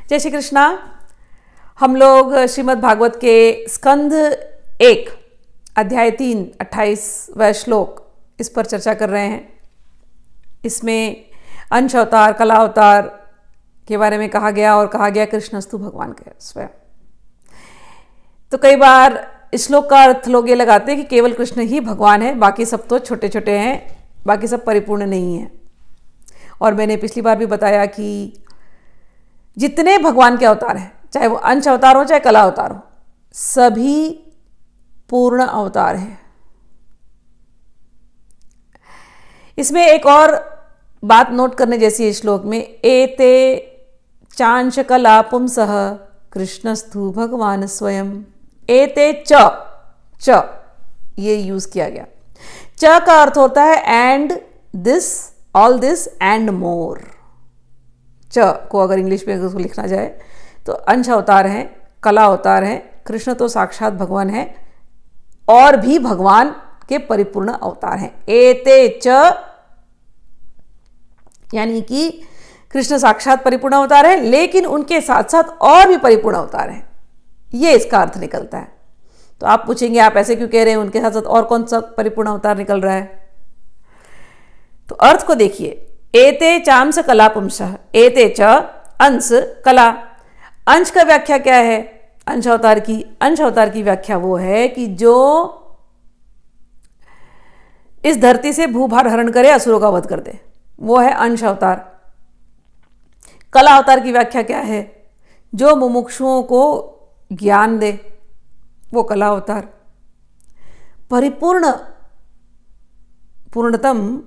जय श्री कृष्णा। हम लोग श्रीमद् भागवत के स्कंध 1 अध्याय 3 28वां श्लोक इस पर चर्चा कर रहे हैं। इसमें अंश अवतार, कला अवतार के बारे में कहा गया और कहा गया कृष्णस्तु भगवान के स्वयं। तो कई बार इस श्लोक का अर्थ लोग ये लगाते हैं कि केवल कृष्ण ही भगवान है, बाकी सब तो छोटे छोटे हैं, बाकी सब परिपूर्ण नहीं है। और मैंने पिछली बार भी बताया कि जितने भगवान के अवतार हैं, चाहे वो अंश अवतार हो चाहे कला अवतार हो, सभी पूर्ण अवतार हैं। इसमें एक और बात नोट करने जैसी है श्लोक में, एते चांश कला पुंसः कृष्णस्तु भगवान स्वयं। एते च ये यूज किया गया। च का अर्थ होता है and this, all this and more. च को अगर इंग्लिश में उसको लिखना जाए तो अंश अवतार हैं, कला अवतार हैं, कृष्ण तो साक्षात भगवान है और भी भगवान के परिपूर्ण अवतार हैं। एते च यानी कि कृष्ण साक्षात परिपूर्ण अवतार है, लेकिन उनके साथ साथ और भी परिपूर्ण अवतार हैं। ये इसका अर्थ निकलता है। तो आप पूछेंगे आप ऐसे क्यों कह रहे हैं, उनके साथ साथ और कौन सा परिपूर्ण अवतार निकल रहा है? तो अर्थ को देखिए, एते चांस कला पुंसः, एते च अंश कला। अंश का व्याख्या क्या है? अंश अवतार की, अंश अवतार की व्याख्या वो है कि जो इस धरती से भूभार हरण करे, असुरों का वध कर दे, वो है अंश अवतार। कला अवतार की व्याख्या क्या है? जो मुमुक्षुओं को ज्ञान दे, वो कला अवतार। परिपूर्ण, पूर्णतम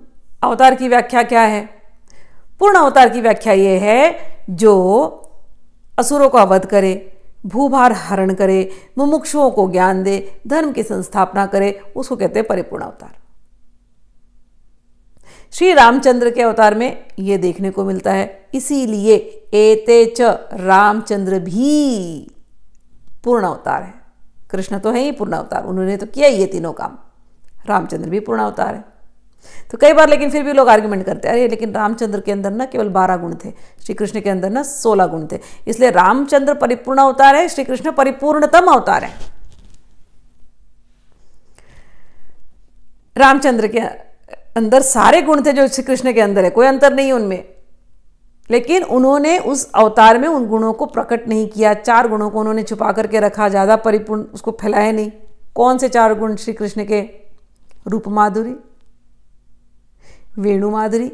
अवतार की व्याख्या क्या है? पूर्ण अवतार की व्याख्या ये है जो असुरों का वध करे, भूभार हरण करे, मुमुक्षुओं को ज्ञान दे, धर्म की संस्थापना करे, उसको कहते हैं परिपूर्ण अवतार। श्री रामचंद्र के अवतार में ये देखने को मिलता है। इसीलिए एते च रामचंद्र भी पूर्ण अवतार है। कृष्ण तो है ही पूर्ण अवतार, उन्होंने तो किया ये तीनों काम। रामचंद्र भी पूर्ण अवतार है। तो कई बार लेकिन फिर भी लोग आर्ग्यूमेंट करते हैं, अरे लेकिन रामचंद्र के अंदर ना केवल 12 गुण थे, श्री कृष्ण के अंदर ना 16 गुण थे, इसलिए रामचंद्र परिपूर्ण अवतार है, श्री कृष्ण परिपूर्णतम अवतार है। रामचंद्र के अंदर सारे गुण थे जो श्री कृष्ण के अंदर है, कोई अंतर नहीं उनमें, लेकिन उन्होंने उस अवतार में उन गुणों को प्रकट नहीं किया। 4 गुणों को उन्होंने छुपा करके रखा, ज्यादा परिपूर्ण उसको फैलाया नहीं। कौन से 4 गुण श्री कृष्ण के? रूप माधुरी, वेणु माधुरी,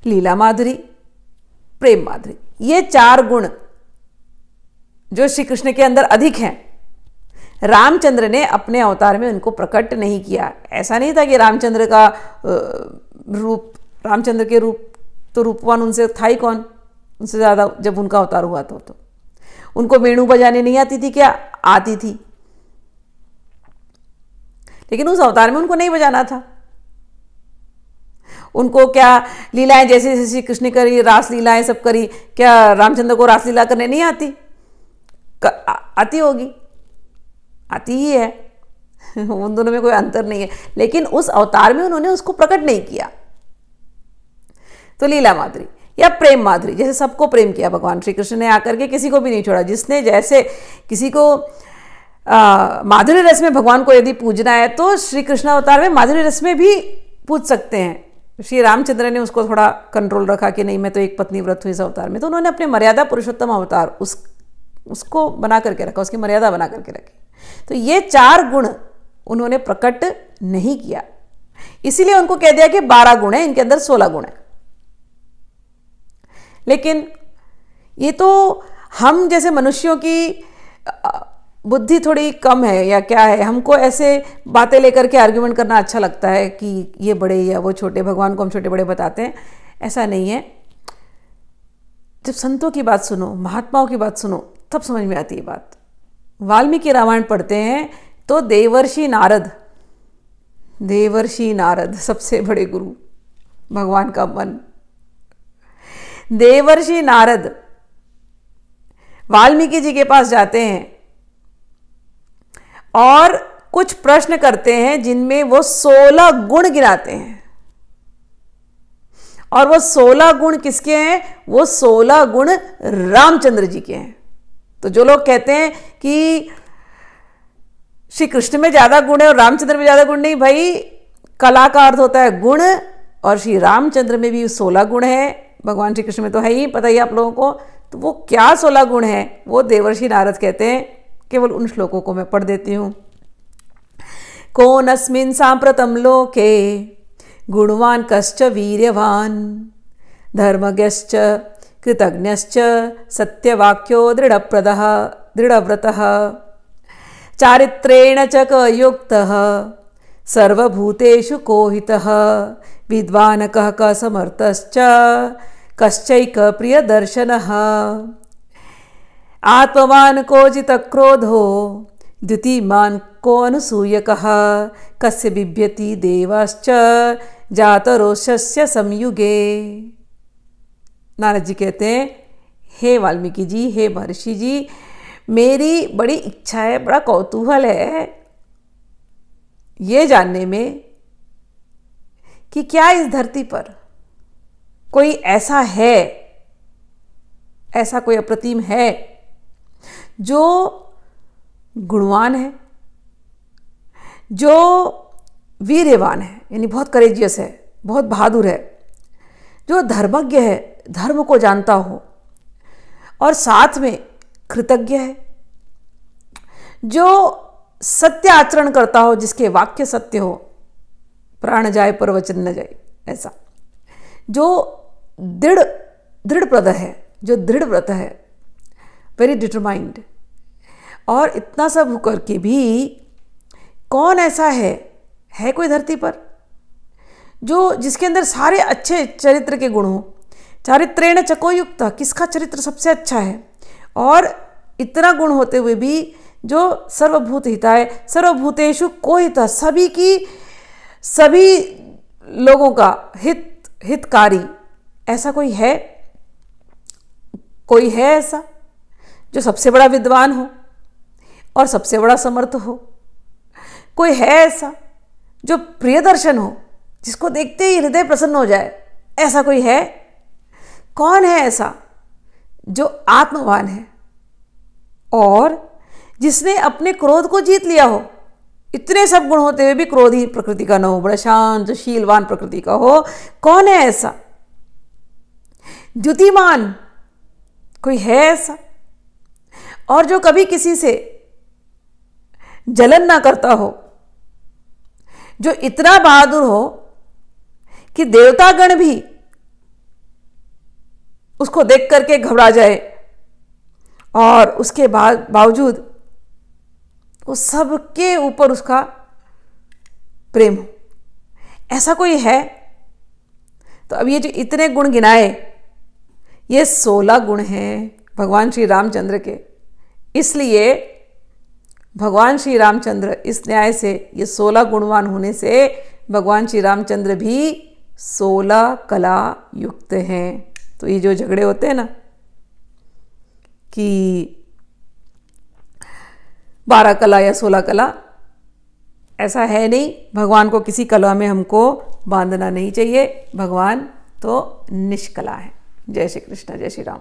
लीला माधुरी, प्रेम माधुरी। ये 4 गुण जो श्री कृष्ण के अंदर अधिक हैं, रामचंद्र ने अपने अवतार में उनको प्रकट नहीं किया। ऐसा नहीं था कि रामचंद्र का रूप, रामचंद्र के रूप तो रूपवान उनसे था ही कौन, उनसे ज्यादा जब उनका अवतार हुआ तो उनको वेणु बजाने नहीं आती थी क्या? आती थी, लेकिन उस अवतार में उनको नहीं बजाना था। उनको क्या लीलाएं जैसे जैसे कृष्ण करी, रास लीलाएं सब करी, क्या रामचंद्र को रास लीला करने नहीं आती? आती होगी, आती ही है। उन दोनों में कोई अंतर नहीं है, लेकिन उस अवतार में उन्होंने उसको प्रकट नहीं किया। तो लीला माधुरी या प्रेम माधुरी, जैसे सबको प्रेम किया भगवान श्री कृष्ण ने, आकर के किसी को भी नहीं छोड़ा। जिसने जैसे किसी को माधुरी रस में भगवान को यदि पूजना है तो श्री कृष्ण अवतार में माधुरी रस में भी पूज सकते हैं। श्री रामचंद्र ने उसको थोड़ा कंट्रोल रखा कि नहीं, मैं तो एक पत्नी व्रत हूँ इस अवतार में, तो उन्होंने अपने मर्यादा पुरुषोत्तम अवतार उसको बना करके रखा, उसकी मर्यादा बना करके रखी। तो ये 4 गुण उन्होंने प्रकट नहीं किया, इसीलिए उनको कह दिया कि 12 गुण है, इनके अंदर 16 गुण है। लेकिन ये तो हम जैसे मनुष्यों की बुद्धि थोड़ी कम है या क्या है, हमको ऐसे बातें लेकर के आर्ग्यूमेंट करना अच्छा लगता है कि ये बड़े या वो छोटे, भगवान को हम छोटे बड़े बताते हैं। ऐसा नहीं है। जब संतों की बात सुनो, महात्माओं की बात सुनो, तब समझ में आती है बात। वाल्मीकि रामायण पढ़ते हैं तो देवर्षि नारद सबसे बड़े गुरु, भगवान का मन। देवर्षि नारद वाल्मीकि जी के पास जाते हैं और कुछ प्रश्न करते हैं जिनमें वो 16 गुण गिनाते हैं। और वो 16 गुण किसके हैं? वो 16 गुण रामचंद्र जी के हैं। तो जो लोग कहते हैं कि श्री कृष्ण में ज्यादा गुण है और रामचंद्र में ज्यादा गुण नहीं, भाई कला का अर्थ होता है गुण, और श्री रामचंद्र में भी 16 गुण है, भगवान श्री कृष्ण में तो है ही, पता ही आप लोगों को। तो वो क्या 16 गुण है वो देवर्षि नारद कहते हैं। केवल उन श्लोकों को मैं पढ़ देती हूँ। कोनस्मिन् साम्प्रतं लोके गुणवान् कश्च वीर्यवान् धर्मज्ञश्च कृतज्ञश्च सत्यवाक्यो दृढव्रतः चारित्रेण च युक्तः सर्वभूतेषु कोहितः विद्वान् कः क समर्थश्च कश्चैक प्रियदर्शनः आत्मवान् को जितक्रोधो द्युतिमान् को अनुसूयकः कस्य बिभ्यति देवाश्च जातरोषस्य संयुगे। नारद जी कहते हैं, हे वाल्मीकि जी, हे महर्षि जी, मेरी बड़ी इच्छा है, बड़ा कौतूहल है ये जानने में कि क्या इस धरती पर कोई ऐसा है, ऐसा कोई अप्रतिम है जो गुणवान है, जो वीर्यवान है, यानी बहुत करेजियस है, बहुत बहादुर है, जो धर्मज्ञ है, धर्म को जानता हो, और साथ में कृतज्ञ है, जो सत्य आचरण करता हो, जिसके वाक्य सत्य हो, प्राण जाए पर वचन न जाए, ऐसा, जो दृढ़ है, जो दृढ़ व्रत है, वेरी डिटरमाइंड। और इतना सब होकर के भी कौन ऐसा है कोई धरती पर जो जिसके अंदर सारे अच्छे चरित्र के गुण हो? चारित्रेण चको युक्त, किसका चरित्र सबसे अच्छा है? और इतना गुण होते हुए भी जो सर्वभूत हिताय, सर्वभूतेषु कोहितः, सभी की सभी लोगों का हितकारी, ऐसा कोई है? कोई है ऐसा जो सबसे बड़ा विद्वान हो और सबसे बड़ा समर्थ हो? कोई है ऐसा जो प्रियदर्शन हो, जिसको देखते ही हृदय प्रसन्न हो जाए? ऐसा कोई है? कौन है ऐसा जो आत्मवान है और जिसने अपने क्रोध को जीत लिया हो? इतने सब गुण होते हुए भी क्रोधी प्रकृति का न हो, बड़ा शांत शीलवान प्रकृति का हो। कौन है ऐसा? द्युतिमान, कोई है ऐसा? और जो कभी किसी से जलन ना करता हो, जो इतना बहादुर हो कि देवतागण भी उसको देख करके घबरा जाए, और उसके बावजूद वो सबके ऊपर उसका प्रेम हो, ऐसा कोई है? तो अब ये जो इतने गुण गिनाए, ये 16 गुण हैं भगवान श्री रामचंद्र के। इसलिए भगवान श्री रामचंद्र इस न्याय से, ये 16 गुणवान होने से भगवान श्री रामचंद्र भी 16 कला युक्त हैं। तो ये जो झगड़े होते हैं ना कि 12 कला या 16 कला, ऐसा है नहीं। भगवान को किसी कला में हमको बांधना नहीं चाहिए। भगवान तो निष्कला है। जय श्री कृष्ण, जय श्री राम।